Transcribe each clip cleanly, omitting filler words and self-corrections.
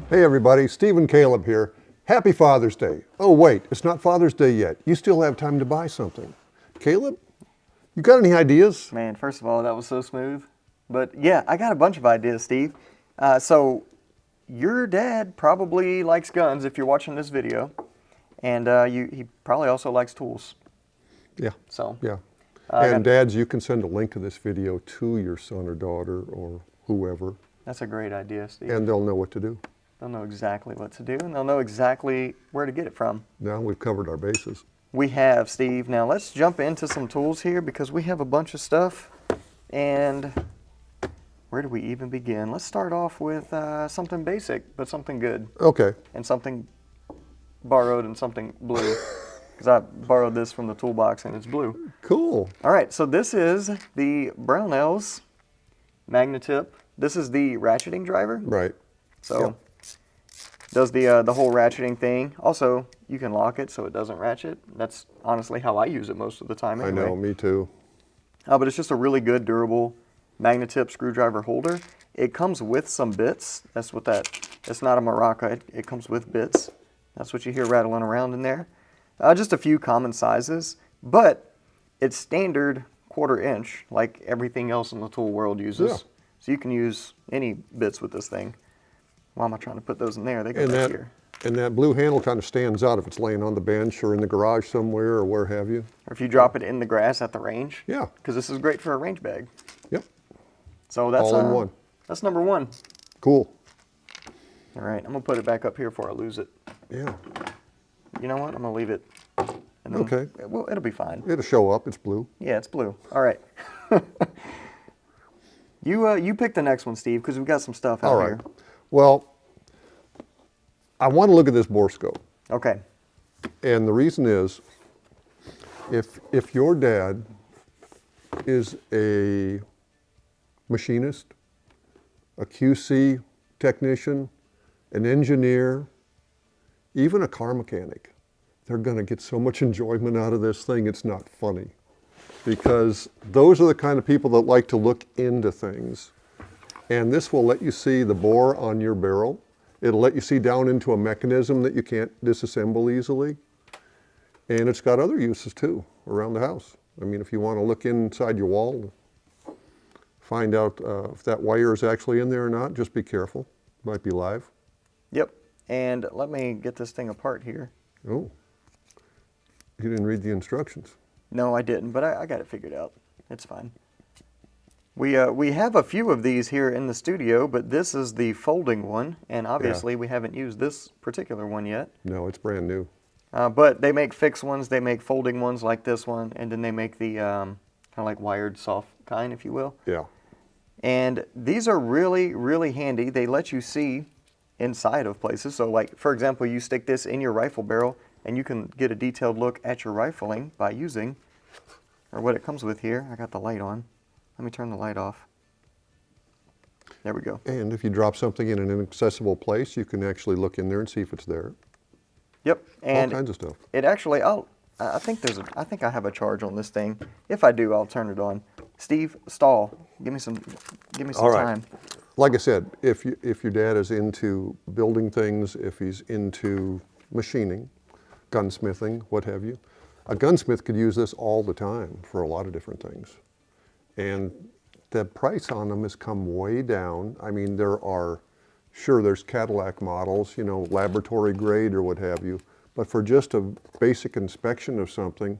Hey everybody, Steve and Caleb here. Happy Father's Day. Oh wait, it's not Father's Day yet. You still have time to buy something. Caleb, you got any ideas? Man, first of all, that was so smooth. But yeah, I got a bunch of ideas, Steve. So your dad probably likes guns if you're watching this video. And he probably also likes tools. Yeah. So yeah. And dads, you can send a link to this video to your son or daughter or whoever. That's a great idea, Steve. And they'll know what to do. They'll know exactly what to do, and they'll know exactly where to get it from. Now we've covered our bases. We have, Steve. Now let's jump into some tools here because we have a bunch of stuff. And where do we even begin? Let's start off with something basic, but something good. Okay. And something borrowed and something blue. Because I borrowed this from the toolbox and it's blue. Cool. All right, so this is the Brownells Magnetip. This is the ratcheting driver. Right. So yep. Does the whole ratcheting thing. Also, you can lock it so it doesn't ratchet. That's honestly how I use it most of the time anyway. I know, me too. But it's just a really good, durable Magnetip screwdriver holder. It comes with some bits. That's what it's not a maraca. It comes with bits. That's what you hear rattling around in there. Just a few common sizes, but it's standard 1/4 inch like everything else in the tool world uses. Yeah. So you can use any bits with this thing. Why am I trying to put those in there? They go back here. And that blue handle kind of stands out if it's laying on the bench or in the garage somewhere or where have you. Or if you drop it in the grass at the range. Yeah. Because this is great for a range bag. Yep. So that's all in one. That's number one. Cool. All right, I'm gonna put it back up here before I lose it. Yeah. You know what? I'm gonna leave it. And then, okay. Well, it'll be fine. It'll show up. It's blue. Yeah, it's blue. All right. You pick the next one, Steve, because we've got some stuff out here. Well, I want to look at this Borescope. Okay. And the reason is, if your dad is a machinist, a QC technician, an engineer, even a car mechanic, they're going to get so much enjoyment out of this thing, it's not funny. Because those are the kind of people that like to look into things. And this will let you see the bore on your barrel. It'll let you see down into a mechanism that you can't disassemble easily. And it's got other uses too around the house. I mean, if you want to look inside your wall, find out if that wire is actually in there or not, just be careful. It might be live. Yep. And let me get this thing apart here. Oh, you didn't read the instructions. No, I didn't, but I got it figured out. It's fine. We have a few of these here in the studio, but this is the folding one, and obviously we haven't used this particular one yet. No, it's brand new. But they make fixed ones, they make folding ones like this one, and then they make the kind of like wired soft kind, if you will. Yeah. And these are really, really handy. They let you see inside of places. So like, for example, you stick this in your rifle barrel, and you can get a detailed look at your rifling by using, or what it comes with here. I got the light on. Let me turn the light off. There we go. And if you drop something in an inaccessible place, you can actually look in there and see if it's there. Yep. And all kinds of stuff. It actually, I think I have a charge on this thing. If I do, I'll turn it on. Steve, stall. Give me some time. Like I said, if your dad is into building things, if he's into machining, gunsmithing, what have you, a gunsmith could use this all the time for a lot of different things. And the price on them has come way down. I mean, there's Cadillac models, you know, laboratory grade or what have you. But for just a basic inspection of something,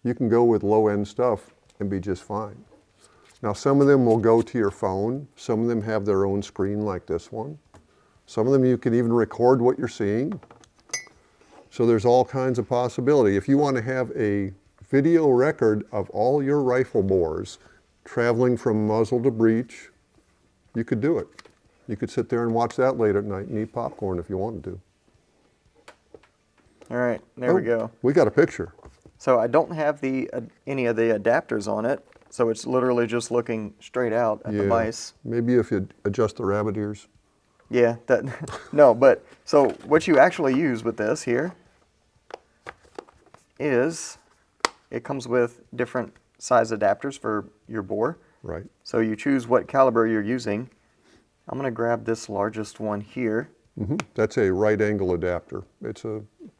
you can go with low-end stuff and be just fine. Now, some of them will go to your phone. Some of them have their own screen like this one. Some of them you can even record what you're seeing. So there's all kinds of possibility. If you want to have a video record of all your rifle bores traveling from muzzle to breech, you could do it. You could sit there and watch that late at night and eat popcorn if you wanted to. All right, there we go. We got a picture. So I don't have any of the adapters on it, so it's literally just looking straight out at the mice. Maybe if you adjust the rabbit ears. Yeah, no, but so what you actually use with this here is it comes with different size adapters for your bore. Right. So you choose what caliber you're using. I'm going to grab this largest one here. That's a right angle adapter.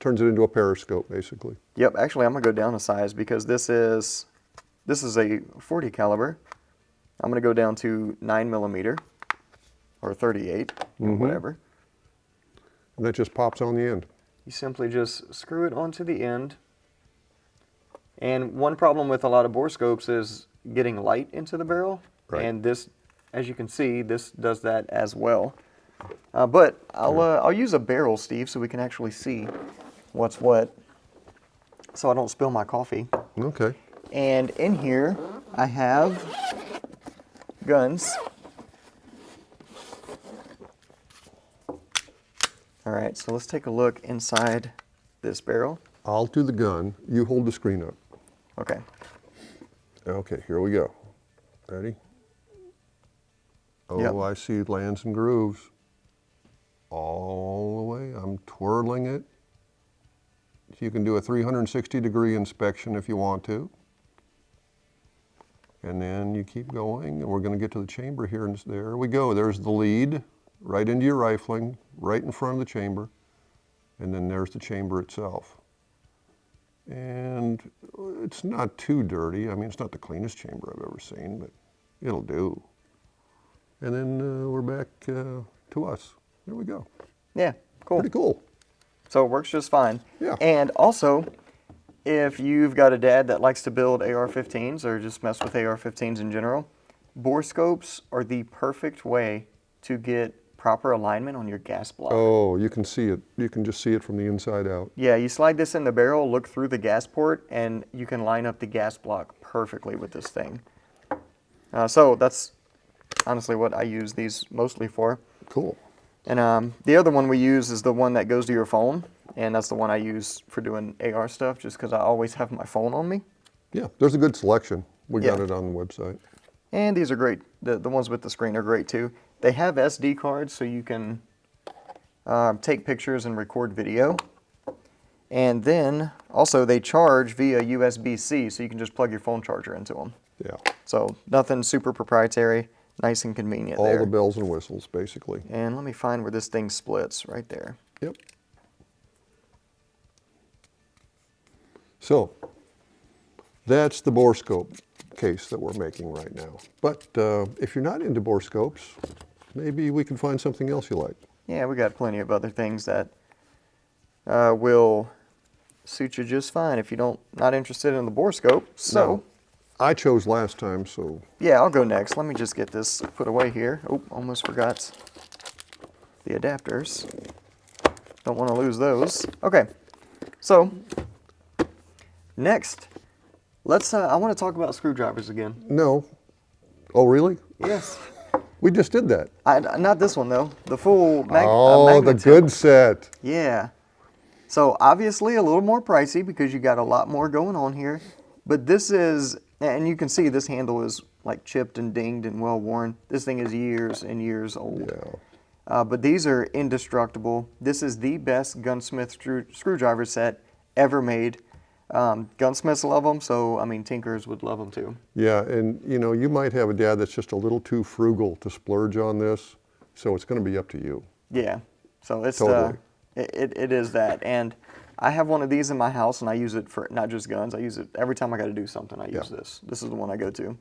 Turns it into a periscope, basically. Yep, actually I'm gonna go down a size because this is a 40 caliber. I'm gonna go down to 9mm or 38, whatever. And that just pops on the end. You simply just screw it onto the end. And one problem with a lot of borescopes is getting light into the barrel. Right. And this, as you can see, this does that as well. But I'll use a barrel, Steve, so we can actually see what's what, so I don't spill my coffee. Okay. And in here, I have guns. All right, so let's take a look inside this barrel. I'll do the gun. You hold the screen up. Okay. Okay, here we go. Ready? Oh, Yep. I see lands and grooves. All the way. I'm twirling it. You can do a 360-degree inspection if you want to. And then you keep going, and we're going to get to the chamber here, and there we go. There's the lead, right into your rifling, right in front of the chamber. And then there's the chamber itself. And it's not too dirty. I mean, it's not the cleanest chamber I've ever seen, but it'll do. And then we're back to us. There we go. Yeah, cool. Pretty cool. So it works just fine. Yeah. And also, if you've got a dad that likes to build AR-15s or just mess with AR-15s in general, borescopes are the perfect way to get proper alignment on your gas block. Oh, you can see it. You can just see it from the inside out. Yeah, you slide this in the barrel, look through the gas port, and you can line up the gas block perfectly with this thing. So that's honestly what I use these mostly for. Cool. And the other one we use is the one that goes to your phone, and that's the one I use for doing AR stuff just because I always have my phone on me. Yeah, there's a good selection. We got Yeah. it on the website. And these are great. The ones with the screen are great too. They have SD cards so you can take pictures and record video. And then also they charge via USB-C, so you can just plug your phone charger into them. Yeah. So nothing super proprietary, nice and convenient All there. the bells and whistles, basically. And let me find where this thing splits, right there. Yep. So, that's the borescope case that we're making right now. But if you're not into borescopes, maybe we can find something else you like. Yeah, we got plenty of other things that will suit you just fine if you not interested in the borescope. So, No, I chose last time, so yeah, I'll go next. Let me just get this put away here. Oh, almost forgot the adapters. Don't want to lose those. Okay, so next, let's. I want to talk about screwdrivers again. no. Oh, really? Yes. We just did that. Not this one though. The full Oh, the Magnetip. good set. Yeah. So obviously a little more pricey because you got a lot more going on here. But this is, and you can see this handle is like chipped and dinged and well worn. This thing is years and years old. Yeah. But these are indestructible. This is the best gunsmith screwdriver set ever made. Gunsmiths love them, so I mean tinkers would love them too. Yeah, and you know, you might have a dad that's just a little too frugal to splurge on this, so it's going to be up to you. Yeah. So it's Totally. it is that. And I have one of these in my house, and I use it for not just guns. I use it every time I got to do something. I use this. This is the one I go to.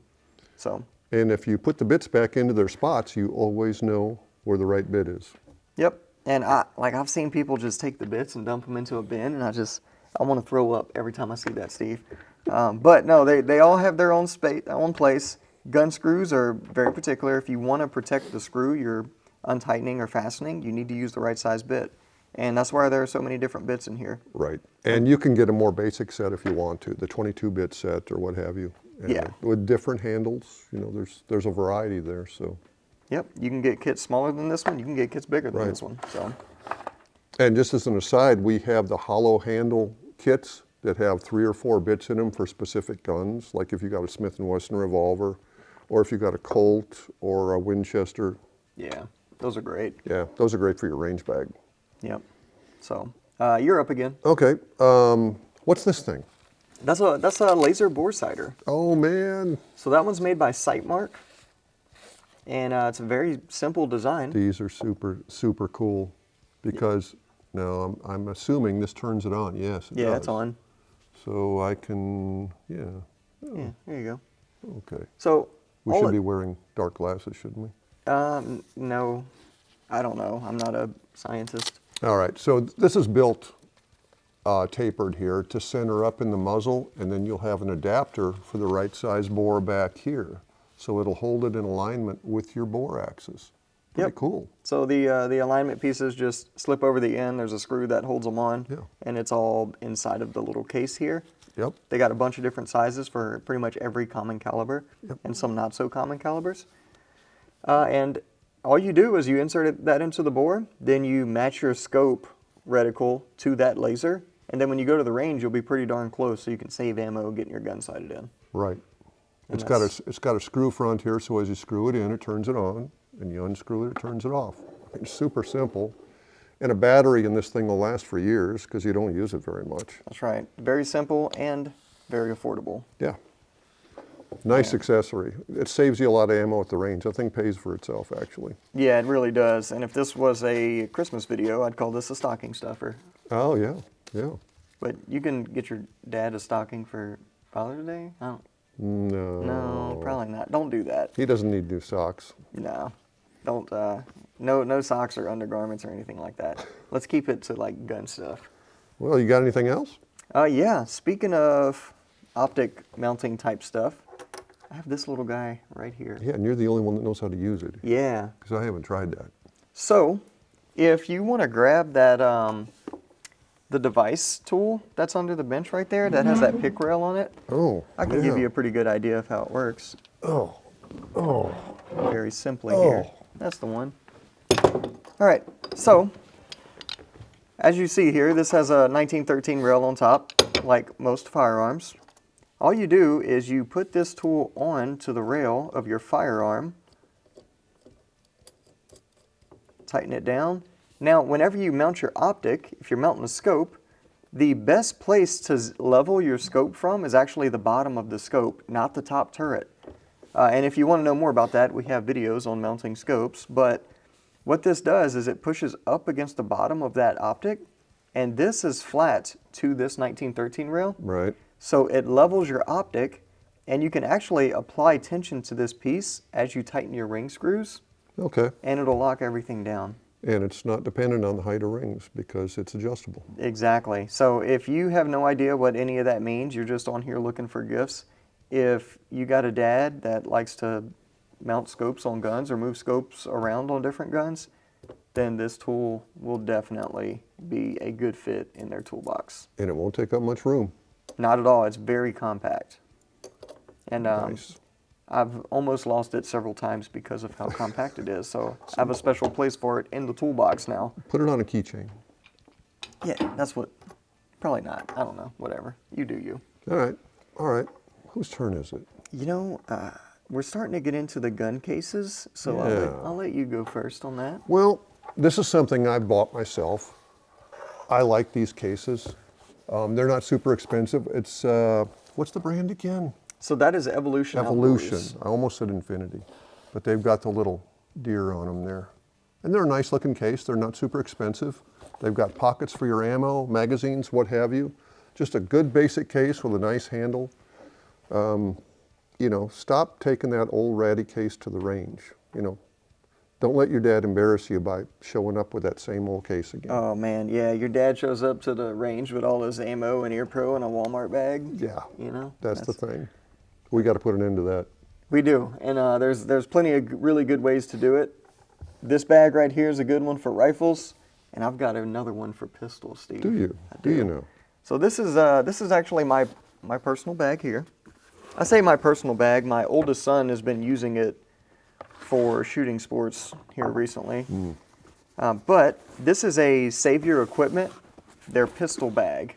So. And if you put the bits back into their spots, you always know where the right bit is. Yep. And I've seen people just take the bits and dump them into a bin, and I want to throw up every time I see that, Steve. But no, they all have their own space, their own place. Gun screws are very particular. If you want to protect the screw you're untightening or fastening, you need to use the right size bit. And that's why there are so many different bits in here. Right. And you can get a more basic set if you want to, the 22-bit set or what have you. And Yeah. with different handles, you know, there's a variety there, so. Yep, you can get kits smaller than this one. You can get kits bigger than Right. this one. So. And just as an aside, we have the hollow handle kits that have 3 or 4 bits in them for specific guns, like if you got a Smith & Wesson revolver, or if you got a Colt or a Winchester. Yeah, those are great. Yeah, those are great for your range bag. Yep. So you're up again. Okay, what's this thing? That's a laser bore sighter. Oh man. So that one's made by Sitemark, and it's a very simple design. These are super, super cool. Because now I'm assuming this turns it on. Yes, it Yeah, does. it's on. So I can, yeah. Oh, Yeah, there you go. okay. So We should be wearing dark glasses, shouldn't we? No, I don't know. I'm not a scientist. All right, so this is built tapered here to center up in the muzzle, and then you'll have an adapter for the right size bore back here. So it'll hold it in alignment with your bore axis. Pretty cool. So the alignment pieces just slip over the end. There's a screw that holds them on, and it's all inside of the little case here. Yep. They got a bunch of different sizes for pretty much every common caliber and some not so common calibers. And all you do is you insert that into the bore, then you match your scope reticle to that laser, and then when you go to the range, you'll be pretty darn close, so you can save ammo getting your gun sighted in. Right. It's got a screw front here, so as you screw it in, it turns it on, and you unscrew it, it turns it off. It's super simple. And a battery in this thing will last for years because you don't use it very much. That's right. Very simple and very affordable. Yeah. Nice accessory. It saves you a lot of ammo at the range. That thing pays for itself, actually. Yeah, it really does. And if this was a Christmas video, I'd call this a stocking stuffer. Oh, yeah, yeah. But you can get your dad a stocking for Father's Day? I don't. No, probably not. Don't do that. He doesn't need new socks. No. Don't, no socks or undergarments or anything like that. Let's keep it to like gun stuff. Well, you got anything else? Yeah, speaking of optic mounting type stuff, I have this little guy right here. Yeah, and you're the only one that knows how to use it. Yeah. Because I haven't tried that. So, if you want to grab that, the device tool that's under the bench right there that has that pick rail on it, I can give you a pretty good idea of how it works. Very simply here. That's the one. All right, so as you see here, this has a 1913 rail on top, like most firearms. All you do is you put this tool on to the rail of your firearm, tighten it down. Now, whenever you mount your optic, if you're mounting a scope, the best place to level your scope from is actually the bottom of the scope, not the top turret. And if you want to know more about that, we have videos on mounting scopes. But what this does is it pushes up against the bottom of that optic, and this is flat to this 1913 rail. Right. So it levels your optic, and you can actually apply tension to this piece as you tighten your ring screws. Okay. And it'll lock everything down. And it's not dependent on the height of rings because it's adjustable. Exactly. So if you have no idea what any of that means, you're just on here looking for gifts. If you got a dad that likes to mount scopes on guns or move scopes around on different guns, then this tool will definitely be a good fit in their toolbox. And it won't take up much room. Not at all. It's very compact. And Nice. I've almost lost it several times because of how compact it is. So I have a special place for it in the toolbox now. Put it on a keychain. Yeah, that's what, probably not. I don't know, whatever. You do you. All right, all right. Whose turn is it? You know, we're starting to get into the gun cases, so Yeah. I'll let you go first on that. Well, this is something I bought myself. I like these cases. They're not super expensive. It's, what's the brand again? So that is Evolution Evolution. Outdoors. I almost said Infinity, but they've got the little deer on them there. And they're a nice looking case. They're not super expensive. They've got pockets for your ammo, magazines, what have you. Just a good basic case with a nice handle. You know, stop taking that old ratty case to the range. You know, don't let your dad embarrass you by showing up with that same old case again. Oh man, yeah, your dad shows up to the range with all his ammo and ear pro in a Walmart bag. Yeah, You know? that's the thing. We got to put an end to that. We do, and there's plenty of really good ways to do it. This bag right here is a good one for rifles, and I've got another one for pistols, Steve. Do you? Do you know? So this is actually my personal bag here. I say my personal bag. My oldest son has been using it for shooting sports here recently. But this is a Savior Equipment, their pistol bag,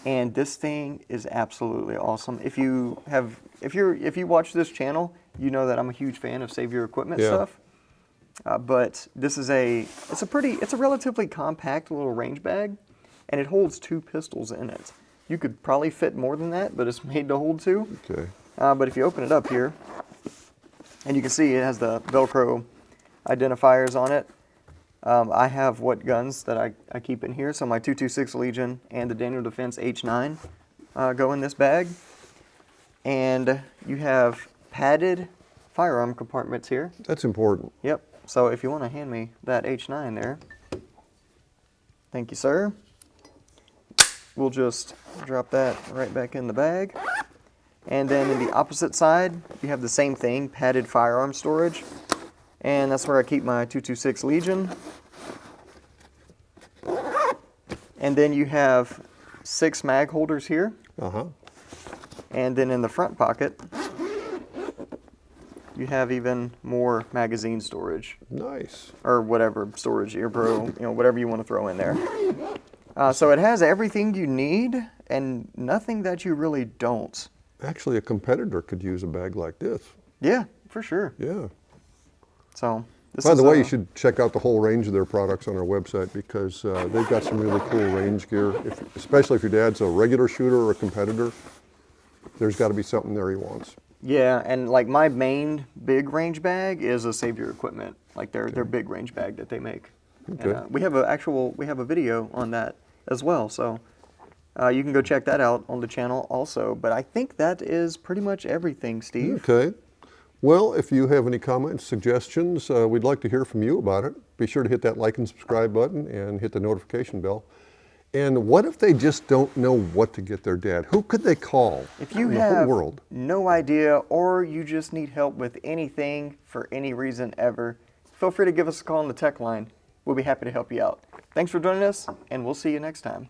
and this thing is absolutely awesome. If you watch this channel, you know that I'm a huge fan of Savior Equipment stuff. But this is it's a relatively compact little range bag, and it holds 2 pistols in it. You could probably fit more than that, but it's made to hold 2. Okay. But if you open it up here, and you can see it has the Velcro identifiers on it. I have what guns that I keep in here. So my 226 Legion and the Daniel Defense H9 go in this bag. And you have padded firearm compartments here. That's important. Yep. So if you want to hand me that H9 there. Thank you, sir. We'll just drop that right back in the bag. And then in the opposite side, you have the same thing, padded firearm storage. And that's where I keep my 226 Legion. And then you have 6 mag holders here. Uh-huh. And then in the front pocket, you have even more magazine storage. Nice. Or whatever storage, earbro, you know, whatever you want to throw in there. So it has everything you need and nothing that you really don't. Actually, a competitor could use a bag like this. Yeah, for sure. Yeah. So this By is the way, you should check out the whole range of their products on our website because they've got some really cool range gear. Especially if your dad's a regular shooter or a competitor, there's got to be something there he wants. Yeah, and like my main big range bag is a Save Your Equipment, like their big range bag that they make. Okay. And, we have a video on that as well, so you can go check that out on the channel also. But I think that is pretty much everything, Steve. Okay. Well, if you have any comments, suggestions, we'd like to hear from you about it. Be sure to hit that like and subscribe button and hit the notification bell. And what if they just don't know what to get their dad? Who could they call If you in the whole have world? no idea or you just need help with anything for any reason ever, feel free to give us a call on the tech line. We'll be happy to help you out. Thanks for joining us, and we'll see you next time.